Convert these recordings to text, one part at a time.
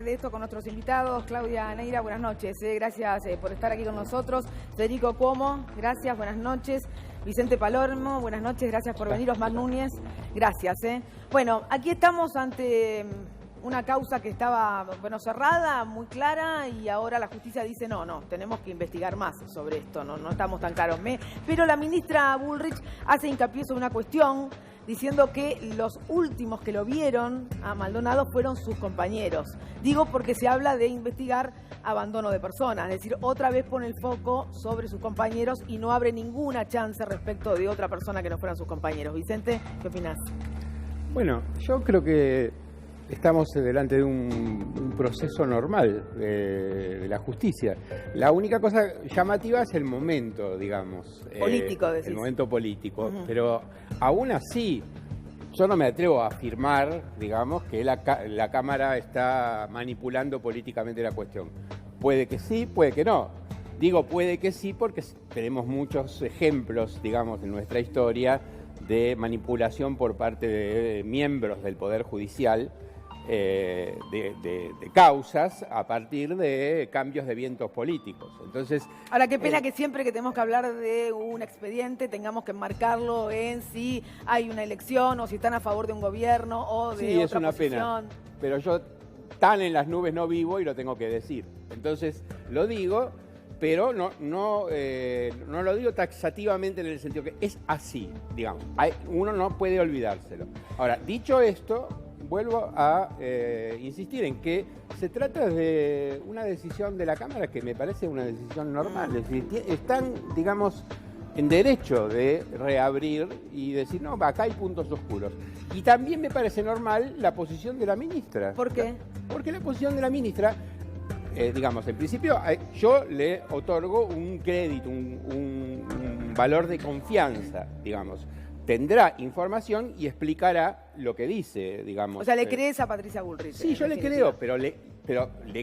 De esto con nuestros invitados. Claudia Neira, buenas noches. Gracias por estar aquí con nosotros. Federico Cuomo, gracias, buenas noches. Vicente Palermo, buenas noches, gracias por venir. Osmar Núñez, gracias. Bueno, aquí estamos ante una causa que estaba cerrada, muy clara, y ahora la justicia dice no, tenemos que investigar más sobre esto, no estamos tan claros. Pero la ministra Bullrich hace hincapié sobre una cuestión, diciendo que los últimos que lo vieron a Maldonado fueron sus compañeros. Digo porque se habla de investigar abandono de personas, es decir, otra vez pone el foco sobre sus compañeros y no abre ninguna chance respecto de otra persona que no fueran sus compañeros. Vicente, ¿qué opinás? Bueno, yo creo que estamos delante de un proceso normal de la justicia. La única cosa llamativa es el momento, digamos. Político, decís. El momento político. Pero aún así, yo no me atrevo a afirmar, digamos, que la Cámara está manipulando políticamente la cuestión. Puede que sí, puede que no. Digo puede que sí porque tenemos muchos ejemplos, digamos, en nuestra historia de manipulación por parte de miembros del Poder Judicial, de causas a partir de cambios de vientos políticos. Entonces, ahora, qué pena que siempre que tenemos que hablar de un expediente tengamos que enmarcarlo en si hay una elección o si están a favor de un gobierno o de otra posición. Sí, es una pena, pero yo tan en las nubes no vivo y lo tengo que decir. Entonces, lo digo, pero no lo digo taxativamente en el sentido que es así, digamos. Uno no puede olvidárselo. Ahora, dicho esto, vuelvo a insistir en que se trata de una decisión de la Cámara que me parece una decisión normal. Es decir, están, digamos, en derecho de reabrir y decir, no, acá hay puntos oscuros. Y también me parece normal la posición de la ministra. ¿Por qué? Porque la posición de la ministra, digamos, en principio yo le otorgo un crédito, un valor de confianza, digamos. Tendrá información y explicará lo que dice, digamos. O sea, ¿le crees a Patricia Bullrich? Sí, yo le creo, pero le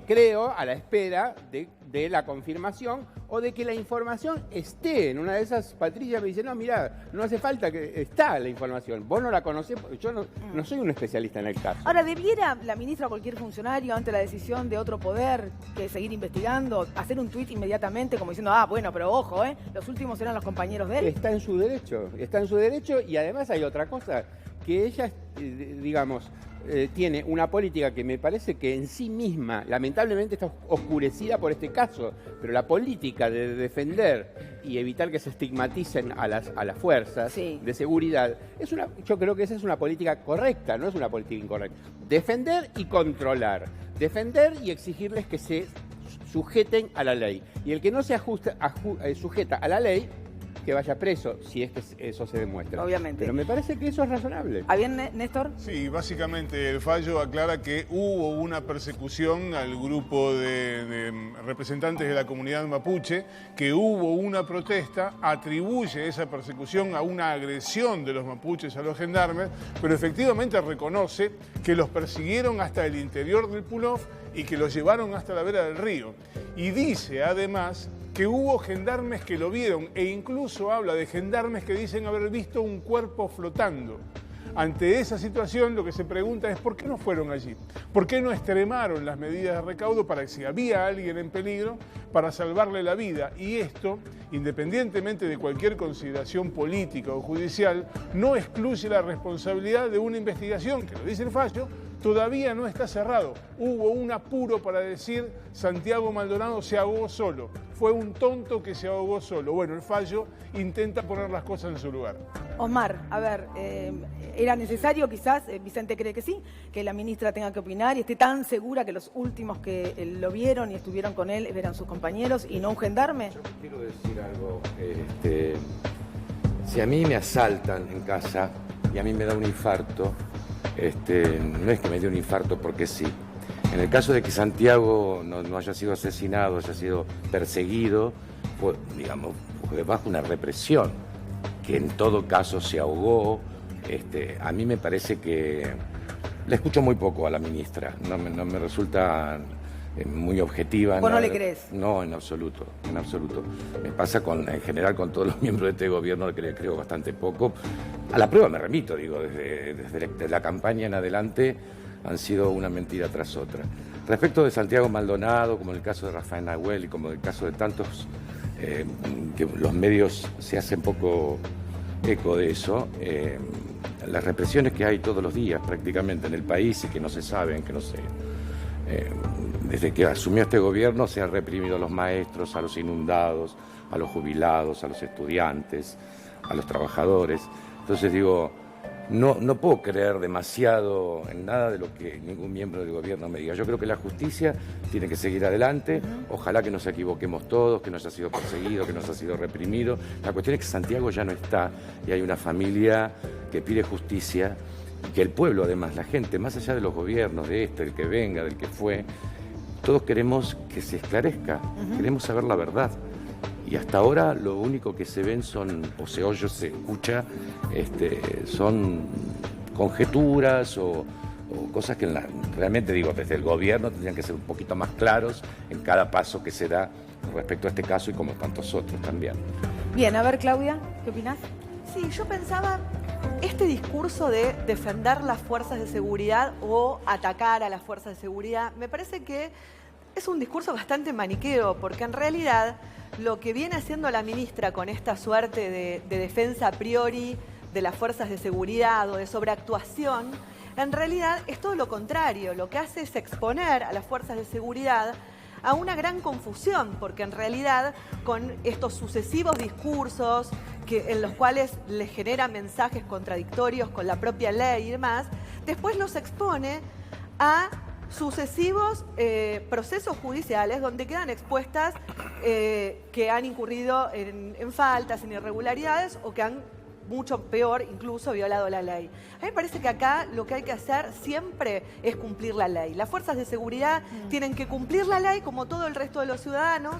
creo a la espera de la confirmación o de que la información esté. En una de esas, Patricia me dice, no, mirá, no hace falta que está la información. Vos no la conocés, porque yo no soy un especialista en el caso. Ahora, ¿debiera la ministra o cualquier funcionario, ante la decisión de otro poder, que seguir investigando, hacer un tuit inmediatamente como diciendo, bueno, pero ojo, los últimos eran los compañeros de él? Está en su derecho, y además hay otra cosa, que ella, digamos, tiene una política que me parece que en sí misma, lamentablemente, está oscurecida por este caso, pero la política de defender y evitar que se estigmaticen a las fuerzas de seguridad, yo creo que esa es una política correcta, no es una política incorrecta. Defender y controlar, defender y exigirles que se sujeten a la ley. Y el que no se sujeta a la ley, que vaya preso, si es que eso se demuestra. Obviamente. Pero me parece que eso es razonable. ¿Ah, bien, Néstor? Sí, básicamente el fallo aclara que hubo una persecución al grupo de representantes de la comunidad mapuche, que hubo una protesta, atribuye esa persecución a una agresión de los mapuches a los gendarmes, pero efectivamente reconoce que los persiguieron hasta el interior del Punof y que los llevaron hasta la vera del río. Y dice además que hubo gendarmes que lo vieron e incluso habla de gendarmes que dicen haber visto un cuerpo flotando. Ante esa situación lo que se pregunta es ¿por qué no fueron allí? ¿Por qué no extremaron las medidas de recaudo para que si había alguien en peligro, para salvarle la vida? Y esto, independientemente de cualquier consideración política o judicial, no excluye la responsabilidad de una investigación, que lo dice el fallo, todavía no está cerrado. Hubo un apuro para decir Santiago Maldonado se ahogó solo. Fue un tonto que se ahogó solo. Bueno, el fallo intenta poner las cosas en su lugar. Osmar, a ver, ¿era necesario quizás, Vicente cree que sí, que la ministra tenga que opinar y esté tan segura que los últimos que lo vieron y estuvieron con él eran sus compañeros y no un gendarme? Yo quiero decir algo. Si a mí me asaltan en casa y a mí me da un infarto, no es que me dé un infarto porque sí. En el caso de que Santiago no haya sido asesinado, haya sido perseguido, fue, digamos, bajo una represión, que en todo caso se ahogó. A mí me parece que la escucho muy poco a la ministra, no me resulta muy objetiva. ¿Vos no le crees? No, en absoluto, en absoluto. Me pasa en general con todos los miembros de este gobierno, que le creo bastante poco. A la prueba me remito, digo, desde la campaña en adelante han sido una mentira tras otra. Respecto de Santiago Maldonado, como en el caso de Rafael Nahuel y como en el caso de tantos, que los medios se hacen poco eco de eso, las represiones que hay todos los días prácticamente en el país y que no se saben, que no se... desde que asumió este gobierno se han reprimido a los maestros, a los inundados, a los jubilados, a los estudiantes, a los trabajadores. Entonces digo, no puedo creer demasiado en nada de lo que ningún miembro del gobierno me diga. Yo creo que la justicia tiene que seguir adelante. Ojalá que nos equivoquemos todos, que no haya sido perseguido, que no haya sido reprimido. La cuestión es que Santiago ya no está y hay una familia que pide justicia y que el pueblo, además, la gente, más allá de los gobiernos, de del que venga, del que fue, todos queremos que se esclarezca, queremos saber la verdad. Y hasta ahora lo único que se ven son, o se oye, se escucha, son conjeturas o cosas que realmente, digo, desde el gobierno tendrían que ser un poquito más claros en cada paso que se da respecto a este caso y como tantos otros también. Bien, a ver, Claudia, ¿qué opinás? Sí, yo pensaba, este discurso de defender las fuerzas de seguridad o atacar a las fuerzas de seguridad, me parece que es un discurso bastante maniqueo, porque en realidad lo que viene haciendo la ministra con esta suerte de defensa a priori de las fuerzas de seguridad o de sobreactuación, en realidad es todo lo contrario. Lo que hace es exponer a las fuerzas de seguridad a una gran confusión, porque en realidad con estos sucesivos discursos en los cuales les genera mensajes contradictorios con la propia ley y demás, después los expone a sucesivos procesos judiciales donde quedan expuestas que han incurrido en faltas, en irregularidades o que han, mucho peor, incluso violado la ley. A mí me parece que acá lo que hay que hacer siempre es cumplir la ley. Las fuerzas de seguridad tienen que cumplir la ley como todo el resto de los ciudadanos.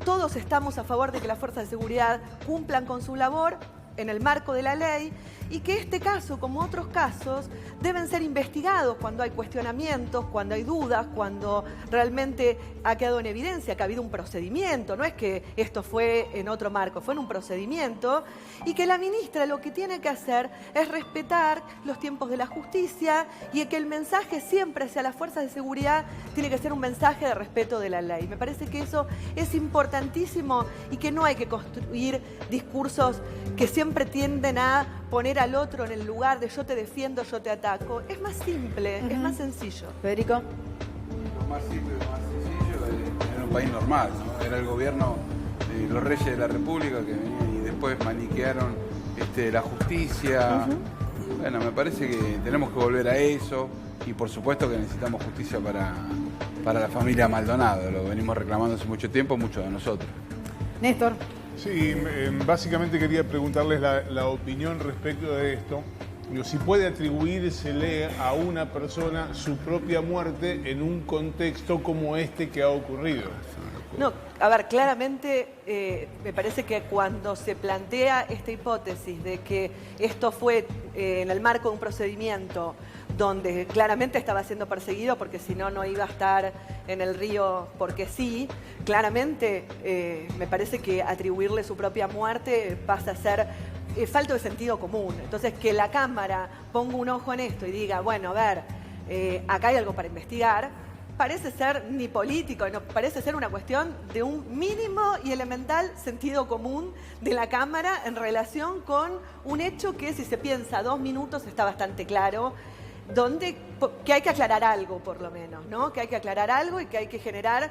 Todos estamos a favor de que las fuerzas de seguridad cumplan con su labor en el marco de la ley y que este caso, como otros casos, deben ser investigados cuando hay cuestionamientos, cuando hay dudas, cuando realmente ha quedado en evidencia que ha habido un procedimiento, no es que esto fue en otro marco, fue en un procedimiento, y que la ministra lo que tiene que hacer es respetar los tiempos de la justicia y que el mensaje siempre hacia las fuerzas de seguridad tiene que ser un mensaje de respeto de la ley. Me parece que eso es importantísimo y que no hay que construir discursos que siempre tienden a poner al otro en el lugar de yo te defiendo, yo te ataco. Es más simple, es más sencillo. Federico. Lo más simple, lo más sencillo era un país normal, ¿no? Era el gobierno de los reyes de la República que venían y después maniquearon la justicia. Bueno, me parece que tenemos que volver a eso y por supuesto que necesitamos justicia para la familia Maldonado. Lo venimos reclamando hace mucho tiempo, muchos de nosotros. Néstor. Sí, básicamente quería preguntarles la opinión respecto de esto. Digo, si puede atribuírsele a una persona su propia muerte en un contexto como este que ha ocurrido. No, a ver, claramente me parece que cuando se plantea esta hipótesis de que esto fue en el marco de un procedimiento donde claramente estaba siendo perseguido porque si no, no iba a estar en el río porque sí, claramente me parece que atribuirle su propia muerte pasa a ser falto de sentido común. Entonces, que la Cámara ponga un ojo en esto y diga, bueno, a ver, acá hay algo para investigar, parece ser ni político, no, parece ser una cuestión de un mínimo y elemental sentido común de la Cámara en relación con un hecho que, si se piensa 2 minutos, está bastante claro, que hay que aclarar algo, por lo menos, ¿no? Que hay que aclarar algo y que hay que generar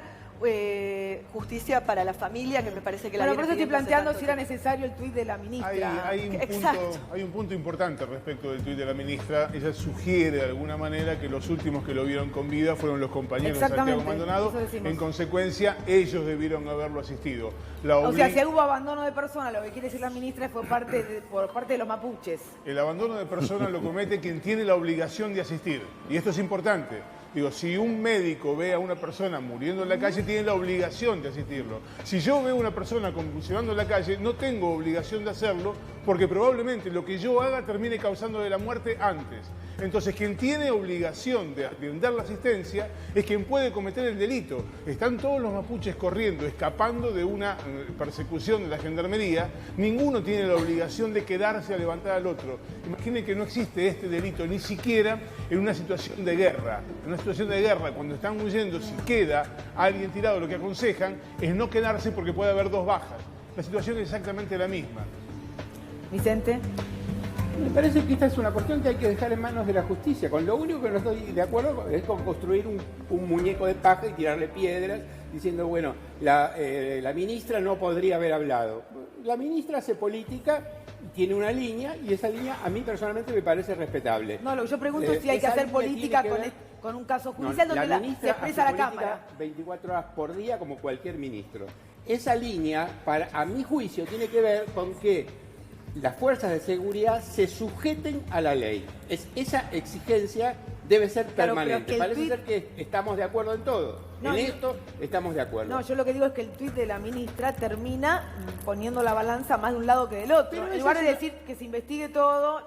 justicia para la familia, que me parece que la Bueno, por eso estoy planteando si era tiempo. necesario el tuit de la ministra. Hay un punto importante respecto del tuit de la ministra. Ella sugiere de alguna manera que los últimos que lo vieron con vida fueron los compañeros de Santiago Maldonado. En consecuencia, ellos debieron haberlo asistido. O sea, si hubo abandono de personas, lo que quiere decir la ministra fue por parte de los mapuches. El abandono de personas lo comete quien tiene la obligación de asistir. Y esto es importante. Digo, si un médico ve a una persona muriendo en la calle, tiene la obligación de asistirlo. Si yo veo a una persona convulsionando en la calle, no tengo obligación de hacerlo porque probablemente lo que yo haga termine causándole la muerte antes. Entonces, quien tiene obligación de brindar la asistencia es quien puede cometer el delito. Están todos los mapuches corriendo, escapando de una persecución de la gendarmería. Ninguno tiene la obligación de quedarse a levantar al otro. Imaginen que no existe este delito ni siquiera en una situación de guerra. En una situación de guerra, cuando están huyendo, si queda alguien tirado, lo que aconsejan es no quedarse porque puede haber 2 bajas. La situación es exactamente la misma. Vicente. Me parece que esta es una cuestión que hay que dejar en manos de la justicia. Con lo único que no estoy de acuerdo es con construir un muñeco de paja y tirarle piedras diciendo, bueno, la ministra no podría haber hablado. La ministra hace política, tiene una línea y esa línea a mí personalmente me parece respetable. No, lo que yo pregunto es si hay que hacer política con un caso judicial donde se expresa la Cámara. 24 horas por día como cualquier ministro. Esa línea, a mi juicio, tiene que ver con que las fuerzas de seguridad se sujeten a la ley. Esa exigencia debe ser permanente. Parece ser que estamos de acuerdo en todo. En esto estamos de acuerdo. No, yo lo que digo es que el tuit de la ministra termina poniendo la balanza más de un lado que del otro. Pero en lugar de decir que se investigue todo,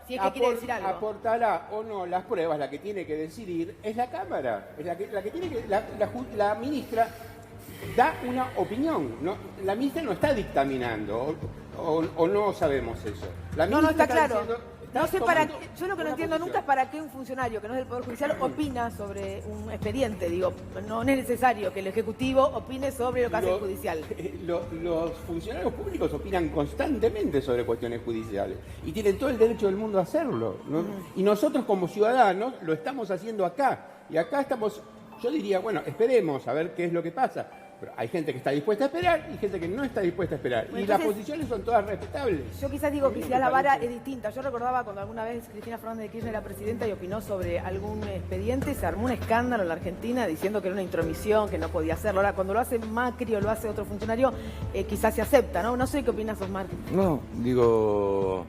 si es que quiere decir algo. Aportará o no las pruebas, la que tiene que decidir es la Cámara. Es la que tiene que... La ministra da una opinión. La ministra no está dictaminando. O no sabemos eso. No está claro. No sé para qué, yo lo que no entiendo nunca es para qué un funcionario que no es del Poder Judicial opina sobre un expediente. Digo, no es necesario que el Ejecutivo opine sobre lo que hace el Judicial. Los funcionarios públicos opinan constantemente sobre cuestiones judiciales y tienen todo el derecho del mundo a hacerlo, ¿no? Y nosotros como ciudadanos lo estamos haciendo acá. Y acá estamos, yo diría, bueno, esperemos a ver qué es lo que pasa. Pero hay gente que está dispuesta a esperar y gente que no está dispuesta a esperar. Bueno, y entonces, las posiciones son todas respetables. Yo quizás digo que si la vara es distinta. Yo recordaba cuando alguna vez Cristina Fernández de Kirchner era presidenta y opinó sobre algún expediente, se armó un escándalo en la Argentina diciendo que era una intromisión, que no podía hacerlo. Ahora, cuando lo hace Macri o lo hace otro funcionario, quizás se acepta, ¿no? No sé qué opinas, Osmar. No, digo,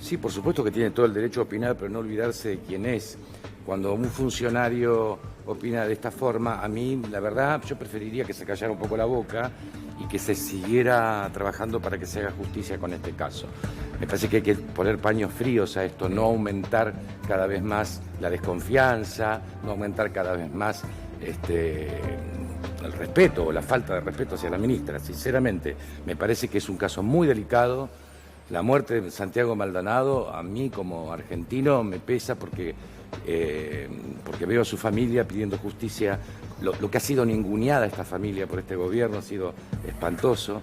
sí, por supuesto que tiene todo el derecho a opinar, pero no olvidarse de quién es. Cuando un funcionario opina de esta forma, a mí, la verdad, yo preferiría que se callara un poco la boca y que se siguiera trabajando para que se haga justicia con este caso. Me parece que hay que poner paños fríos a esto, no aumentar cada vez más la desconfianza, no aumentar cada vez más el respeto o la falta de respeto hacia la ministra. Sinceramente, me parece que es un caso muy delicado. La muerte de Santiago Maldonado, a mí como argentino, me pesa porque veo a su familia pidiendo justicia. Lo que ha sido ninguneada esta familia por este gobierno ha sido espantoso.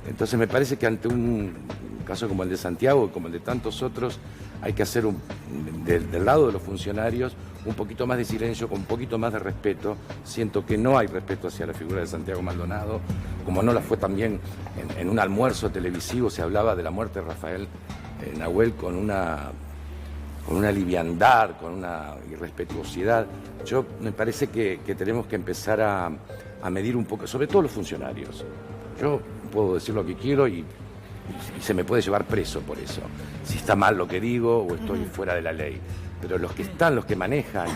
Entonces me parece que ante un caso como el de Santiago y como el de tantos otros, hay que hacer del lado de los funcionarios un poquito más de silencio, con un poquito más de respeto. Siento que no hay respeto hacia la figura de Santiago Maldonado, como no la fue también en un almuerzo televisivo, se hablaba de la muerte de Rafael Nahuel con una liviandad, con una irrespetuosidad. Yo me parece que tenemos que empezar a medir un poco, sobre todo los funcionarios. Yo puedo decir lo que quiero y se me puede llevar preso por eso, si está mal lo que digo o estoy fuera de la ley. Pero los que manejan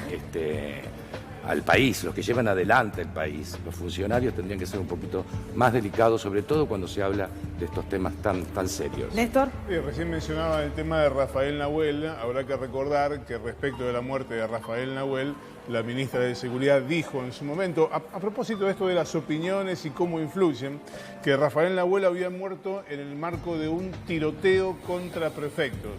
al país, los que llevan adelante el país, los funcionarios tendrían que ser un poquito más delicados, sobre todo cuando se habla de estos temas tan serios. Néstor. Recién mencionaba el tema de Rafael Nahuel. Habrá que recordar que respecto de la muerte de Rafael Nahuel, la ministra de Seguridad dijo en su momento, a propósito de esto de las opiniones y cómo influyen, que Rafael Nahuel había muerto en el marco de un tiroteo contra prefectos.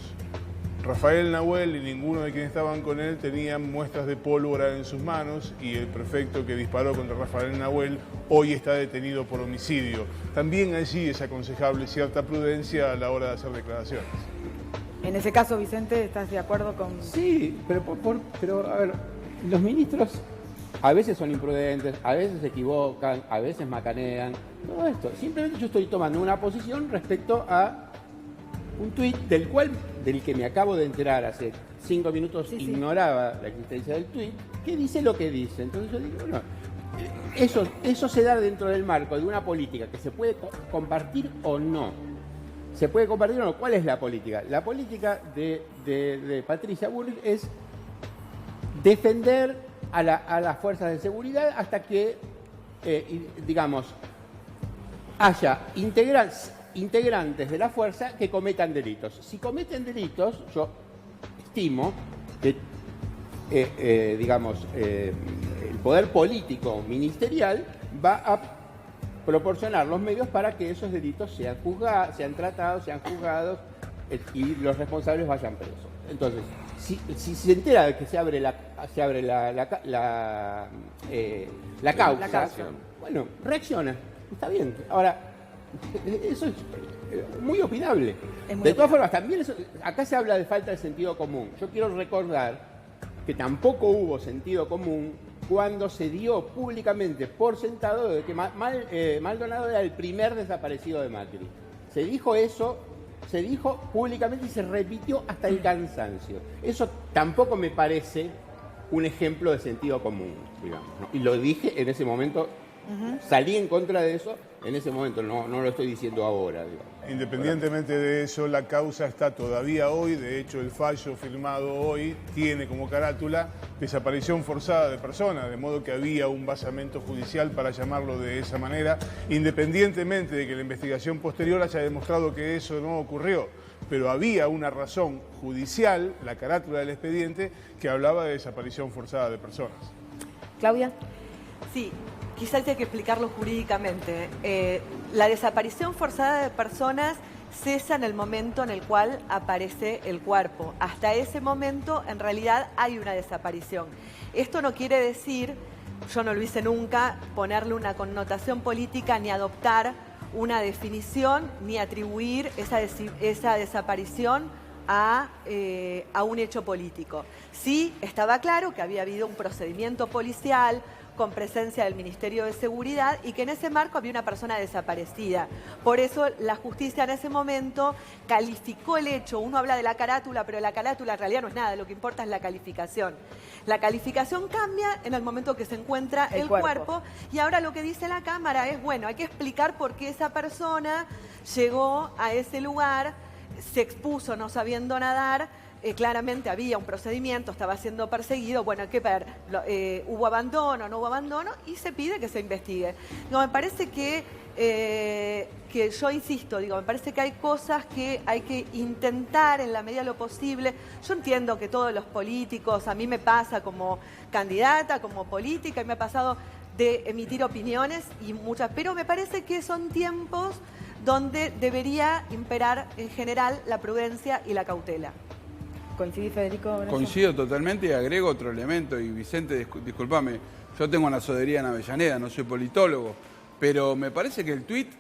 Rafael Nahuel y ninguno de quienes estaban con él tenían muestras de pólvora en sus manos y el prefecto que disparó contra Rafael Nahuel hoy está detenido por homicidio. También allí es aconsejable cierta prudencia a la hora de hacer declaraciones. En ese caso, Vicente, ¿estás de acuerdo con...? Sí, pero a ver, los ministros a veces son imprudentes, a veces se equivocan, a veces macanean, todo esto. Simplemente yo estoy tomando una posición respecto a un tuit del que me acabo de enterar hace 5 minutos, ignoraba la existencia del tuit, que dice lo que dice. Entonces yo digo, bueno, eso se da dentro del marco de una política que se puede compartir o no. ¿Se puede compartir o no? ¿Cuál es la política? La política de Patricia Bullrich es defender a las fuerzas de seguridad hasta que, digamos, haya integrantes de la fuerza que cometan delitos. Si cometen delitos, yo estimo digamos, el poder político ministerial va a proporcionar los medios para que esos delitos sean tratados, sean juzgados y los responsables vayan presos. Entonces, si se entera de que se abre la causa, bueno, reacciona, está bien. Ahora, eso es muy opinable. De todas formas, también acá se habla de falta de sentido común. Yo quiero recordar que tampoco hubo sentido común cuando se dio públicamente por sentado de que Maldonado era el primer desaparecido de Macri. Se dijo eso, se dijo públicamente y se repitió hasta el cansancio. Eso tampoco me parece un ejemplo de sentido común, digamos, ¿no? Y lo dije en ese momento, salí en contra de eso en ese momento, no lo estoy diciendo ahora, digamos. Independientemente de eso, la causa está todavía hoy. De hecho, el fallo firmado hoy tiene como carátula desaparición forzada de personas, de modo que había un basamento judicial para llamarlo de esa manera, independientemente de que la investigación posterior haya demostrado que eso no ocurrió. Pero había una razón judicial, la carátula del expediente, que hablaba de desaparición forzada de personas. Claudia. Sí. Quizás hay que explicarlo jurídicamente. La desaparición forzada de personas cesa en el momento en el cual aparece el cuerpo. Hasta ese momento, en realidad, hay una desaparición. Esto no quiere decir, yo no lo hice nunca, ponerle una connotación política ni adoptar una definición ni atribuir esa desaparición a un hecho político. Sí, estaba claro que había habido un procedimiento policial con presencia del Ministerio de Seguridad y que en ese marco había una persona desaparecida. Por eso la justicia en ese momento calificó el hecho. Uno habla de la carátula, pero la carátula en realidad no es nada, lo que importa es la calificación. La calificación cambia en el momento que se encuentra el cuerpo y ahora lo que dice la Cámara es, bueno, hay que explicar por qué esa persona llegó a ese lugar, se expuso no sabiendo nadar. Claramente había un procedimiento, estaba siendo perseguido, bueno, hay que ver, hubo abandono, no hubo abandono, y se pide que se investigue. No, me parece que yo insisto, me parece que hay cosas que hay que intentar en la medida de lo posible. Yo entiendo que todos los políticos, a mí me pasa como candidata, como política, y me ha pasado de emitir opiniones y muchas, pero me parece que son tiempos donde debería imperar en general la prudencia y la cautela. ¿Coincidís, Federico? Coincido totalmente y agrego otro elemento. Y Vicente, discúlpame, yo tengo una sodería en Avellaneda, no soy politólogo, pero me parece que el tuit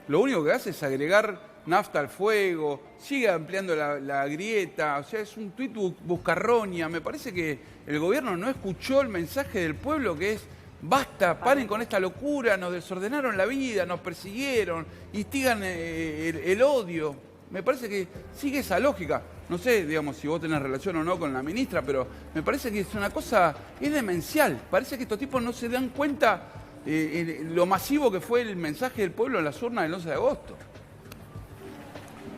lo único que hace es agregar nafta al fuego, sigue ampliando la grieta, o sea, es un tuit buscarronia. Me parece que el gobierno no escuchó el mensaje del pueblo que es: basta, paren con esta locura, nos desordenaron la vida, nos persiguieron, instigan el odio. Me parece que sigue esa lógica. No sé, digamos, si vos tenés relación o no con la ministra, pero me parece que es una cosa, es demencial. Parece que estos tipos no se dan cuenta lo masivo que fue el mensaje del pueblo en las urnas del 11 de agosto.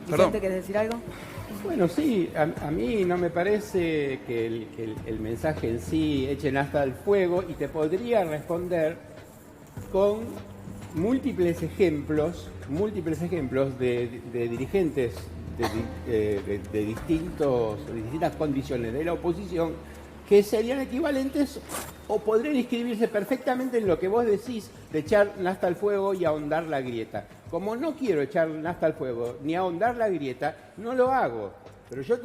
Vicente, ¿querés decir algo? Bueno, sí, a mí no me parece que el mensaje en sí eche nafta al fuego, y te podría responder con múltiples ejemplos de dirigentes de distintas condiciones de la oposición que serían equivalentes o podrían inscribirse perfectamente en lo que vos decís de echar nafta al fuego y ahondar la grieta. Como no quiero echar nafta al fuego ni ahondar la grieta, no lo hago. Pero yo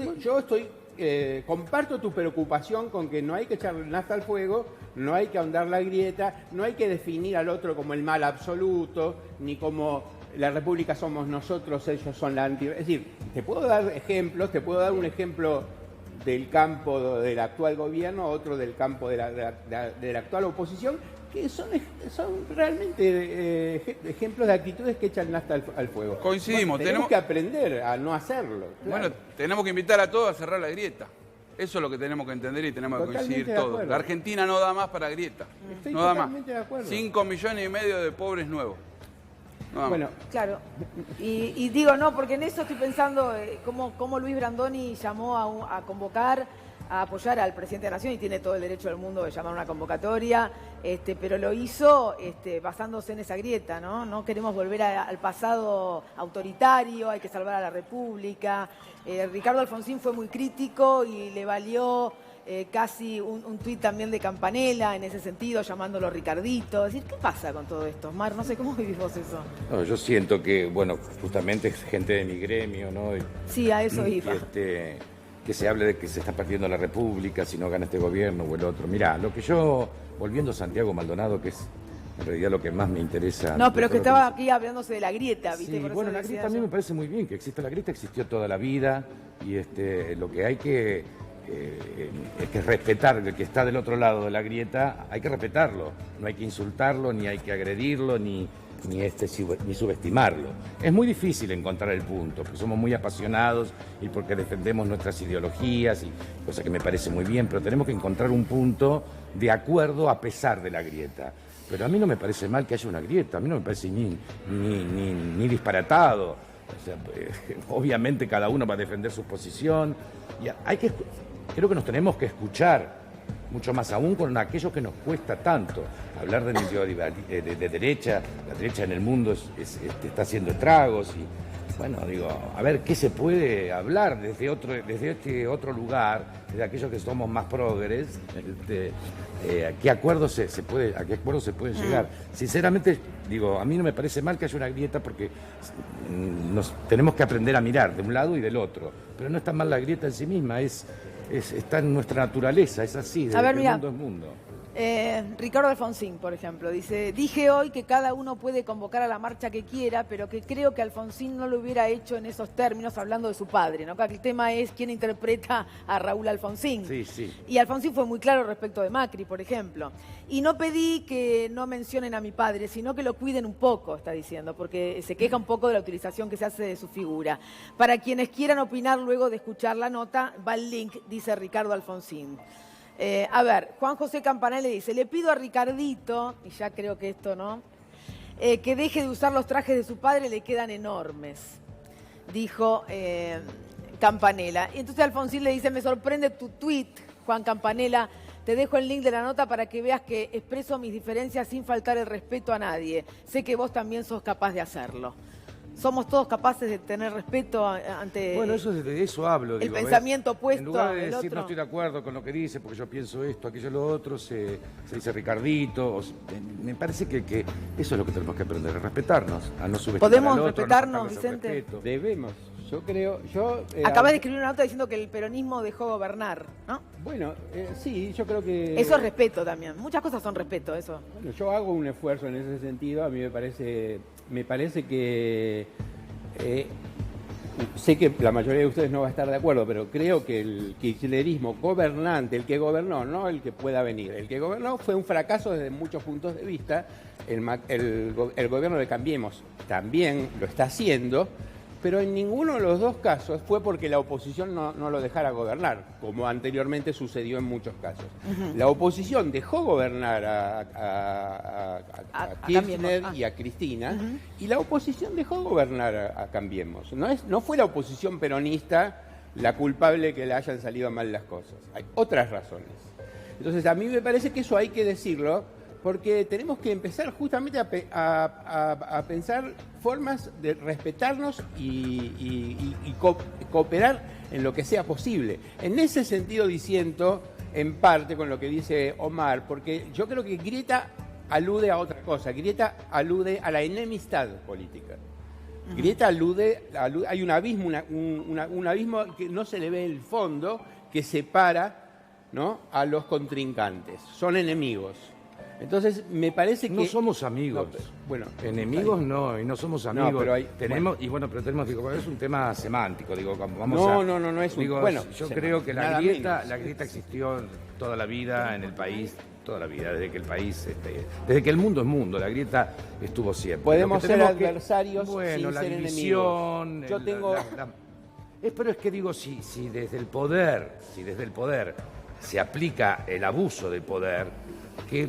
comparto tu preocupación con que no hay que echar nafta al fuego, no hay que ahondar la grieta, no hay que definir al otro como el mal absoluto, ni como la República somos nosotros, ellos son la anti... Es decir, te puedo dar ejemplos, te puedo dar un ejemplo del campo del actual gobierno, otro del campo de la actual oposición, que son realmente ejemplos de actitudes que echan nafta al fuego. Coincidimos. Bueno, tenemos que aprender a no hacerlo. Claro. Bueno, tenemos que invitar a todos a cerrar la grieta. Eso es lo que tenemos que entender y tenemos que coincidir todos. La Argentina no da más para grieta. Estoy no da más. De acuerdo. 5,5 millones de pobres nuevos. No, bueno, claro. Y digo, no, porque en eso estoy pensando cómo Luis Brandoni llamó a convocar, a apoyar al presidente de la Nación, y tiene todo el derecho del mundo de llamar a una convocatoria, pero lo hizo basándose en esa grieta, ¿no? No queremos volver al pasado autoritario, hay que salvar a la República. Ricardo Alfonsín fue muy crítico y le valió casi un tuit también de Campanella en ese sentido, llamándolo Ricardito. Es decir, ¿qué pasa con todo esto, Omar? No sé, ¿cómo vivís vos eso? No, yo siento que, bueno, justamente es gente de mi gremio, ¿no? Sí, a eso iba. Que se hable de que se está perdiendo la República si no gana este gobierno o el otro. Mirá, lo que yo, volviendo a Santiago Maldonado, que es en realidad lo que más me interesa... No, pero es que estaba aquí hablándose de la grieta, ¿viste? Sí, por bueno, eso la decía grieta a mí yo. me parece muy bien que exista la grieta, existió toda la vida y lo que hay que... es que respetar el que está del otro lado de la grieta, hay que respetarlo, no hay que insultarlo, ni hay que agredirlo, ni subestimarlo. Es muy difícil encontrar el punto, porque somos muy apasionados y porque defendemos nuestras ideologías, y cosa que me parece muy bien, pero tenemos que encontrar un punto de acuerdo a pesar de la grieta. Pero a mí no me parece mal que haya una grieta, a mí no me parece ni disparatado. O sea, obviamente cada uno va a defender su posición y creo que nos tenemos que escuchar, mucho más aún con aquello que nos cuesta tanto. Hablar de derecha, la derecha en el mundo está haciendo estragos y, bueno, digo, a ver qué se puede hablar desde este otro lugar, de aquellos que somos más progres, a qué acuerdos se pueden llegar. Sinceramente, digo, a mí no me parece mal que haya una grieta porque nos tenemos que aprender a mirar de un lado y del otro, pero no está mal la grieta en sí misma, está en nuestra naturaleza, es así, A ver, el mira, mundo es mundo. Ricardo Alfonsín, por ejemplo, dice: dije hoy que cada uno puede convocar a la marcha que quiera, pero que creo que Alfonsín no lo hubiera hecho en esos términos, hablando de su padre, ¿no? Que el tema es quién interpreta a Raúl Alfonsín. Sí, sí. Y Alfonsín fue muy claro respecto de Macri, por ejemplo. Y no pedí que no mencionen a mi padre, sino que lo cuiden un poco, está diciendo, porque se queja un poco de la utilización que se hace de su figura. Para quienes quieran opinar luego de escuchar la nota, va el link, dice Ricardo Alfonsín. A ver, Juan José Campanella dice: le pido a Ricardito, y ya creo que esto no, que deje de usar los trajes de su padre, le quedan enormes, dijo Campanella. Y entonces Alfonsín le dice: me sorprende tu tuit, Juan Campanella, te dejo el link de la nota para que veas que expreso mis diferencias sin faltar el respeto a nadie. Sé que vos también sos capaz de hacerlo. ¿Somos todos capaces de tener respeto ante Bueno, de eso hablo. el pensamiento opuesto en lugar de al decir otro? no estoy de acuerdo con lo que dice, porque yo pienso esto, aquello, lo otro, se dice Ricardito. Me parece que eso es lo que tenemos que aprender, a respetarnos, a no subestimar ¿Podemos al otro, respetarnos, a no faltarnos el Vicente? respeto. Debemos. Yo creo... Acabas de escribir una nota diciendo que el peronismo dejó gobernar, ¿no? Bueno, sí, yo creo que... Eso es respeto también. Muchas cosas son respeto, eso. Bueno, yo hago un esfuerzo en ese sentido. A mí me parece que... sé que la mayoría de ustedes no va a estar de acuerdo, pero creo que el kirchnerismo gobernante, el que gobernó, no el que pueda venir, el que gobernó fue un fracaso desde muchos puntos de vista. El gobierno de Cambiemos también lo está haciendo, pero en ninguno de los dos casos fue porque la oposición no lo dejara gobernar, como anteriormente sucedió en muchos casos. La oposición dejó gobernar a Kirchner y a Cristina, y la oposición dejó gobernar a Cambiemos. No fue la oposición peronista la culpable que le hayan salido mal las cosas. Hay otras razones. Entonces, a mí me parece que eso hay que decirlo, porque tenemos que empezar justamente a pensar formas de respetarnos y cooperar en lo que sea posible. En ese sentido disiento en parte con lo que dice Omar, porque yo creo que grieta alude a otra cosa. Grieta alude a la enemistad política. Grieta hay un abismo, un abismo que no se le ve el fondo, que separa, ¿no?, a los contrincantes. Son enemigos. Entonces, me parece que... No somos amigos. No, bueno, enemigos no, y no somos amigos. No, pero pero es un tema semántico, digo, vamos no es un... Digo, bueno, yo creo que la grieta existió toda la vida en el país, toda la vida, desde que el mundo es mundo, la grieta estuvo siempre. Podemos ser adversarios sin la ser división, enemigos. Yo tengo... pero es que digo, si desde el poder se aplica el abuso del poder,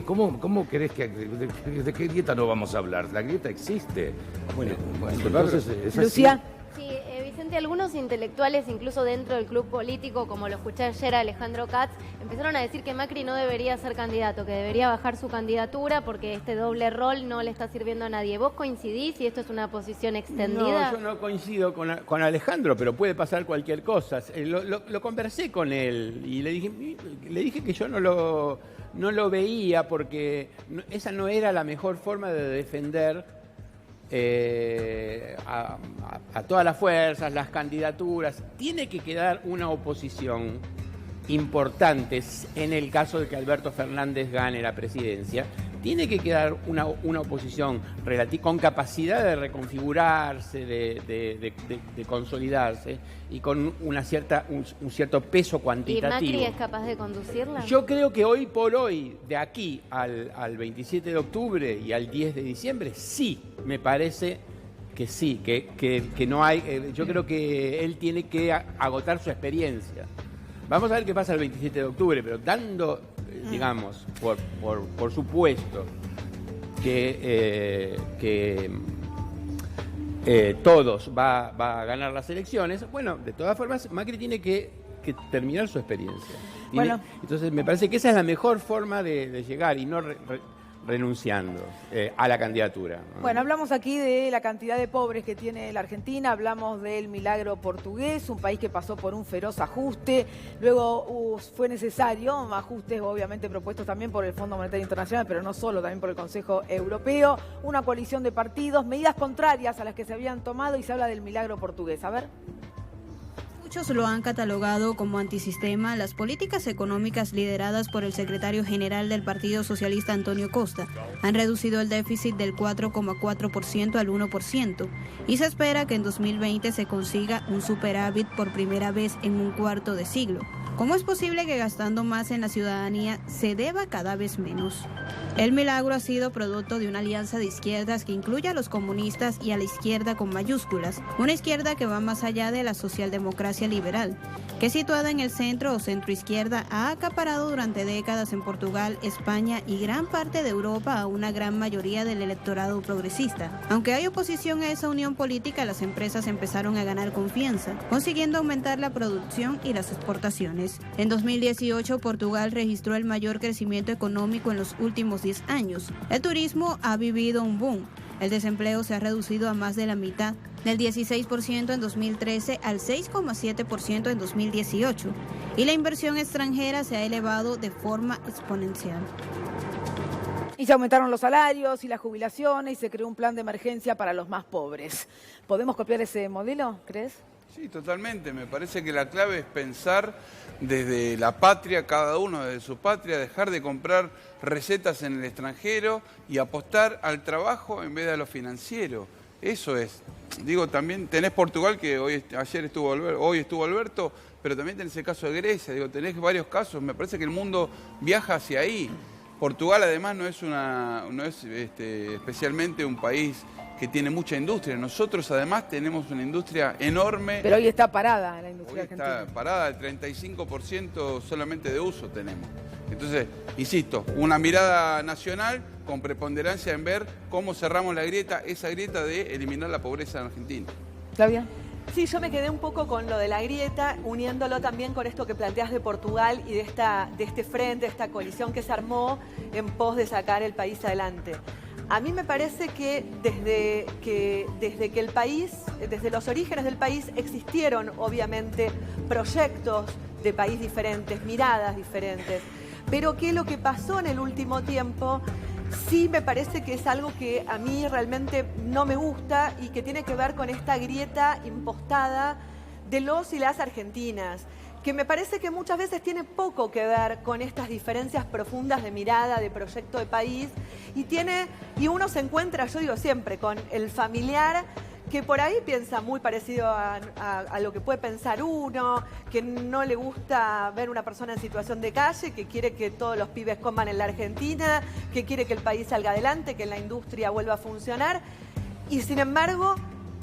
¿cómo querés de qué grieta no vamos a hablar? La grieta existe. Bueno, entonces es así. Lucía. Sí, Vicente presidente, algunos intelectuales, incluso dentro del club político, como lo escuché ayer a Alejandro Katz, empezaron a decir que Macri no debería ser candidato, que debería bajar su candidatura porque este doble rol no le está sirviendo a nadie. ¿Vos coincidís y esto es una posición extendida? No, yo no coincido con Alejandro, pero puede pasar cualquier cosa. Lo conversé con él y le dije que yo no lo veía porque esa no era la mejor forma de defender a todas las fuerzas, las candidaturas. Tiene que quedar una oposición importante en el caso de que Alberto Fernández gane la presidencia. Tiene que quedar una oposición con capacidad de reconfigurarse, de consolidarse y con un cierto peso cuantitativo. ¿Y Macri es capaz de conducirla? Yo creo que hoy por hoy, de aquí al 27 de octubre y al 10 de diciembre, sí, me parece que sí, que no hay. Yo creo que él tiene que agotar su experiencia. Vamos a ver qué pasa el 27 de octubre, pero dando, digamos, por supuesto que todos va a ganar las elecciones, bueno, de todas formas, Macri tiene que terminar su experiencia. Entonces, me parece que esa es la mejor forma de llegar y no renunciando a la candidatura, ¿no? Bueno, hablamos aquí de la cantidad de pobres que tiene la Argentina, hablamos del milagro portugués, un país que pasó por un feroz ajuste, luego fue necesario ajustes obviamente propuestos también por el Fondo Monetario Internacional, pero no solo, también por el Consejo Europeo, una coalición de partidos, medidas contrarias a las que se habían tomado y se habla del milagro portugués. A ver. Muchos lo han catalogado como antisistema las políticas económicas lideradas por el secretario general del Partido Socialista Antonio Costa. Han reducido el déficit del 4,4% al 1% y se espera que en 2020 se consiga un superávit por primera vez en un cuarto de siglo. ¿Cómo es posible que gastando más en la ciudadanía se deba cada vez menos? El milagro ha sido producto de una alianza de izquierdas que incluye a los comunistas y a la izquierda con mayúsculas, una izquierda que va más allá de la socialdemocracia liberal, que situada en el centro o centroizquierda ha acaparado durante décadas en Portugal, España y gran parte de Europa a una gran mayoría del electorado progresista. Aunque hay oposición a esa unión política, las empresas empezaron a ganar confianza, consiguiendo aumentar la producción y las exportaciones. En 2018, Portugal registró el mayor crecimiento económico en los últimos 10 años. El turismo ha vivido un boom. El desempleo se ha reducido a más de la mitad, del 16% en 2013 al 6,7% en 2018, y la inversión extranjera se ha elevado de forma exponencial. Y se aumentaron los salarios y las jubilaciones y se creó un plan de emergencia para los más pobres. ¿Podemos copiar ese modelo, crees? Sí, totalmente. Me parece que la clave es pensar desde la patria, cada uno desde su patria, dejar de comprar recetas en el extranjero y apostar al trabajo en vez de a lo financiero. Eso es. Digo, también tenés Portugal, que hoy estuvo Alberto, pero también tenés el caso de Grecia. Digo, tenés varios casos. Me parece que el mundo viaja hacia ahí. Portugal además no es especialmente un país que tiene mucha industria. Nosotros además tenemos una industria enorme. Pero hoy está parada la industria argentina. Hoy está parada, el 35% solamente de uso tenemos. Entonces, insisto, una mirada nacional con preponderancia en ver cómo cerramos la grieta, esa grieta de eliminar la pobreza en Argentina. Flavia. Sí, yo me quedé un poco con lo de la grieta, uniéndolo también con esto que planteas de Portugal y de este frente, de esta coalición que se armó en pos de sacar el país adelante. A mí me parece que desde que el país, desde los orígenes del país, existieron obviamente proyectos de país diferentes, miradas diferentes, pero que lo que pasó en el último tiempo sí me parece que es algo que a mí realmente no me gusta y que tiene que ver con esta grieta impostada de los y las argentinas, que me parece que muchas veces tiene poco que ver con estas diferencias profundas de mirada, de proyecto de país, y uno se encuentra, yo digo siempre, con el familiar que por ahí piensa muy parecido a lo que puede pensar uno, que no le gusta ver una persona en situación de calle, que quiere que todos los pibes coman en la Argentina, que quiere que el país salga adelante, que la industria vuelva a funcionar. Y sin embargo,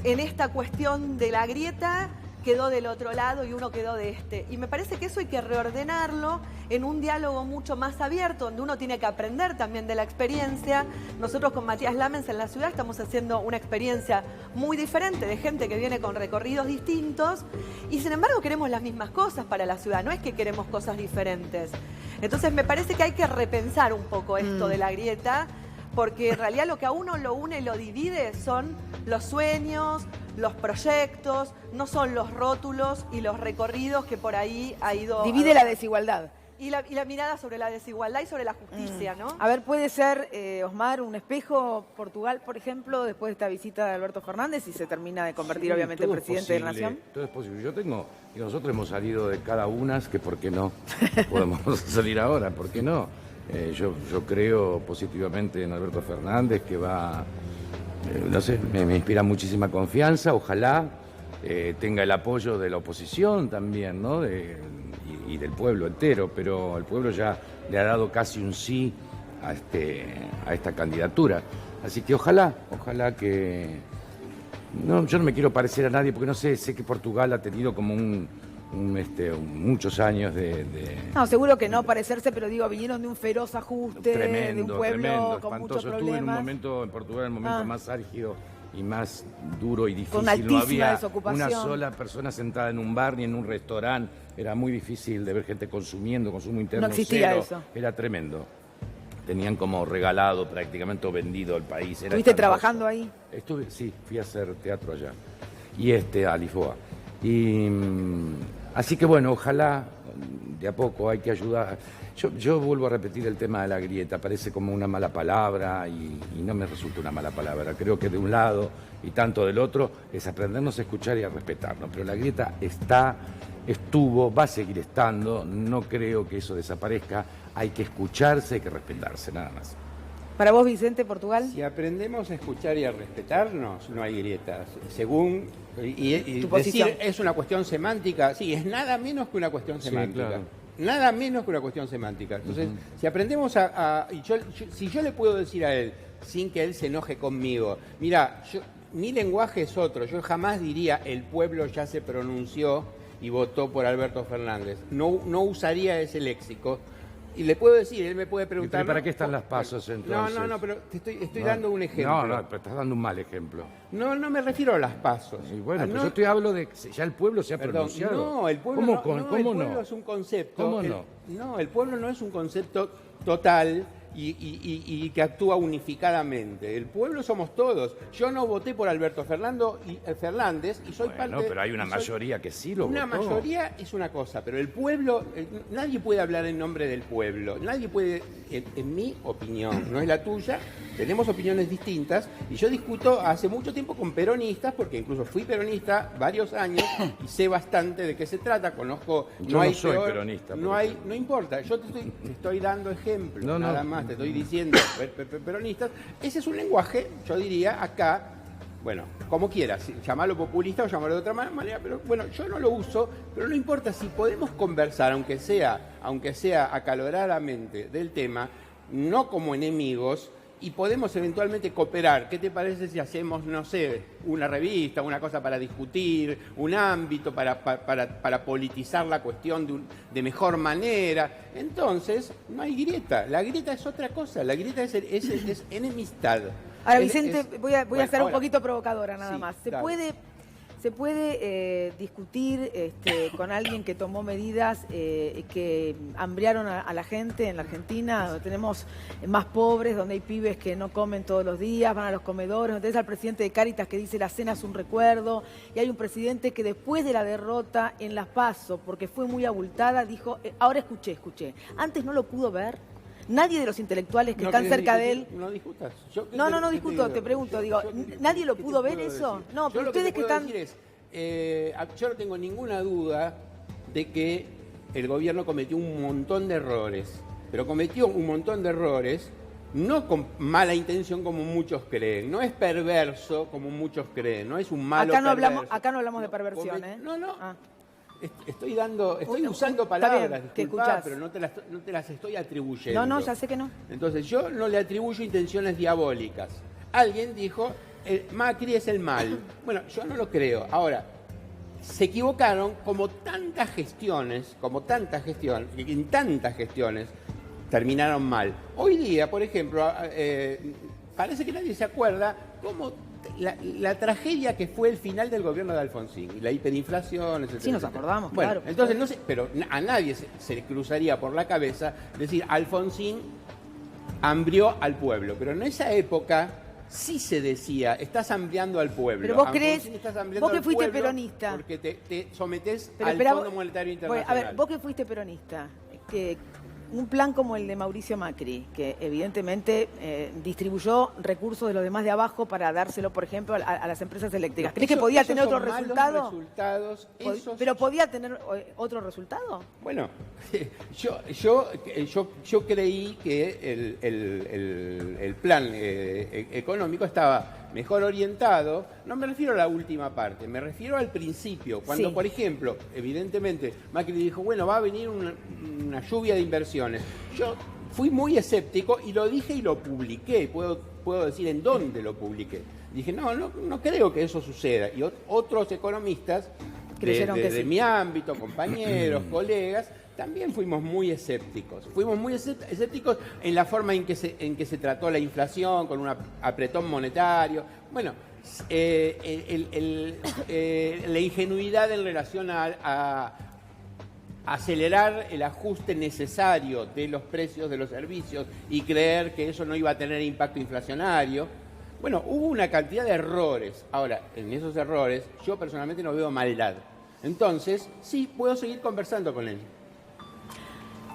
en esta cuestión de la grieta, quedó del otro lado y uno quedó de este. Y me parece que eso hay que reordenarlo en un diálogo mucho más abierto, donde uno tiene que aprender también de la experiencia. Nosotros con Matías Lamens en la ciudad estamos haciendo una experiencia muy diferente de gente que viene con recorridos distintos y sin embargo queremos las mismas cosas para la ciudad, no es que queremos cosas diferentes. Entonces me parece que hay que repensar un poco esto de la grieta, porque en realidad lo que a uno lo une y lo divide son los sueños, los proyectos, no son los rótulos y los recorridos que por ahí ha ido... Divide la desigualdad. Y la mirada sobre la desigualdad y sobre la justicia, ¿no? A ver, ¿puede ser, Osmar, un espejo Portugal, por ejemplo, después de esta visita de Alberto Fernández y se termina de convertir, obviamente, en presidente de la Nación? Todo es posible. Nosotros hemos salido de cada una, que ¿por qué no? Podemos salir ahora, ¿por qué no? Yo creo positivamente en Alberto Fernández, que va... no sé, me inspira muchísima confianza, ojalá tenga el apoyo de la oposición también, ¿no? Y del pueblo entero, pero el pueblo ya le ha dado casi un sí a esta candidatura. Así que ojalá que... No, yo no me quiero parecer a nadie, porque no sé que Portugal ha tenido como muchos años de... No, seguro que no parecerse, pero digo, vinieron de un feroz ajuste, de un pueblo con muchos problemas. Estuve en un momento en Portugal, el momento más álgido y más duro y difícil. Con altísima no había desocupación. Una sola persona sentada en un bar ni en un restaurante. Era muy difícil de ver gente consumiendo, consumo interno. No existía cero. eso. Era tremendo. Tenían como regalado prácticamente o vendido el país. ¿Estuviste trabajando ahí? Sí, fui a hacer teatro allá. Y a Lisboa. Así que bueno, ojalá de a poco hay que ayudar. Yo vuelvo a repetir el tema de la grieta, parece como una mala palabra y no me resulta una mala palabra. Creo que de un lado y tanto del otro es aprendernos a escuchar y a respetarnos. Pero la grieta estuvo, va a seguir estando, no creo que eso desaparezca. Hay que escucharse, hay que respetarse, nada más. Para vos, Vicente, Portugal. Si aprendemos a escuchar y a respetarnos, no hay grietas. Según y decir es una cuestión semántica, sí, es nada menos que una cuestión semántica. Sí, claro. Nada menos que una cuestión semántica. Entonces, si aprendemos si yo le puedo decir a él, sin que él se enoje conmigo, mira, mi lenguaje es otro, yo jamás diría el pueblo ya se pronunció y votó por Alberto Fernández. No usaría ese léxico. Y le puedo decir, él me puede preguntar... ¿Pero para qué están las pasos entonces? No, pero te estoy dando un ejemplo. No, pero estás dando un mal ejemplo. No me refiero a las pasos. Y bueno, yo te hablo de que ya el pueblo se ha pronunciado. No, el pueblo ¿Cómo el pueblo es un concepto... ¿Cómo no? No, el pueblo no es un concepto total y que actúa unificadamente. El pueblo somos todos. Yo no voté por Alberto Fernández y soy parte... No, pero hay una mayoría que sí lo votó. Una mayoría es una cosa, pero el pueblo... nadie puede hablar en nombre del pueblo. Nadie puede, en mi opinión, no es la tuya, tenemos opiniones distintas y yo discuto hace mucho tiempo con peronistas, porque incluso fui peronista varios años y sé bastante de qué se trata, conozco... Yo no soy peronista. No importa, yo te estoy dando ejemplos, nada más. Te estoy diciendo, peronistas, ese es un lenguaje, yo diría, acá, bueno, como quieras, llamarlo populista o llamarlo de otra manera, pero bueno, yo no lo uso, pero no importa, si podemos conversar, aunque sea acaloradamente del tema, no como enemigos, y podemos eventualmente cooperar. ¿Qué te parece si hacemos, no sé, una revista, una cosa para discutir, un ámbito para politizar la cuestión de mejor manera? Entonces, no hay grieta. La grieta es otra cosa. La grieta es enemistad. Ahora, Vicente, voy a ser un poquito provocadora nada más. ¿Se puede discutir con alguien que tomó medidas que hambriaron a la gente en la Argentina? Donde tenemos más pobres, donde hay pibes que no comen todos los días, van a los comedores, donde tenés al presidente de Cáritas que dice la cena es un recuerdo, y hay un presidente que después de la derrota en las PASO, porque fue muy abultada, dijo, ahora escuché, antes no lo pudo ver. Nadie de los intelectuales que están cerca de él... No discutas. No discuto, te pregunto, digo, ¿nadie lo pudo ver eso? No, pero ustedes que están... Yo no tengo ninguna duda de que el gobierno cometió un montón de errores, pero cometió un montón de errores no con mala intención como muchos creen, no es perverso como muchos creen, no es un malo perverso. Acá no hablamos de perversión, ¿eh? No. Estoy usando palabras, disculpá, pero no te las estoy atribuyendo. No, ya sé que no. Entonces, yo no le atribuyo intenciones diabólicas. Alguien dijo, Macri es el mal. Bueno, yo no lo creo. Ahora, se equivocaron como tantas gestiones, que en tantas gestiones terminaron mal. Hoy día, por ejemplo, parece que nadie se acuerda cómo la tragedia que fue el final del gobierno de Alfonsín, y la hiperinflación, etc. Sí, nos acordamos, bueno, claro. Entonces, no sé, pero a nadie se le cruzaría por la cabeza decir Alfonsín hambrió al pueblo, pero en esa época sí se decía, estás hambriando al pueblo. Pero vos Alfonsín, crees, estás hambriando vos que al fuiste pueblo peronista. porque te sometés Pero al espera, Fondo Monetario Internacional. Bueno, a ver, vos que fuiste peronista, que un plan como el de Mauricio Macri, que evidentemente distribuyó recursos de los demás de abajo para dárselo, por ejemplo, a las empresas eléctricas. ¿Crees que podía tener otro resultado? ¿Pero podía tener otro resultado? Bueno, yo creí que el plan económico estaba mejor orientado. No me refiero a la última parte, me refiero al principio, cuando, por ejemplo, evidentemente Macri dijo, bueno, va a venir una lluvia de inversiones. Yo fui muy escéptico y lo dije y lo publiqué, puedo decir en dónde lo publiqué. Dije, no creo que eso suceda. Y otros economistas de mi ámbito, compañeros, colegas, también fuimos muy escépticos. Fuimos muy escépticos en la forma en que se trató la inflación, con un apretón monetario. Bueno, la ingenuidad en relación a acelerar el ajuste necesario de los precios de los servicios y creer que eso no iba a tener impacto inflacionario. Bueno, hubo una cantidad de errores. Ahora, en esos errores, yo personalmente no veo maldad. Entonces, sí, puedo seguir conversando con él.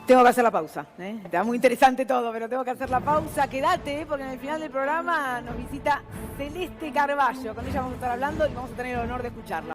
Tengo que hacer la pausa. Está muy interesante todo, pero tengo que hacer la pausa. Quédate, porque en el final del programa nos visita Celeste Carballo. Con ella vamos a estar hablando y vamos a tener el honor de escucharla.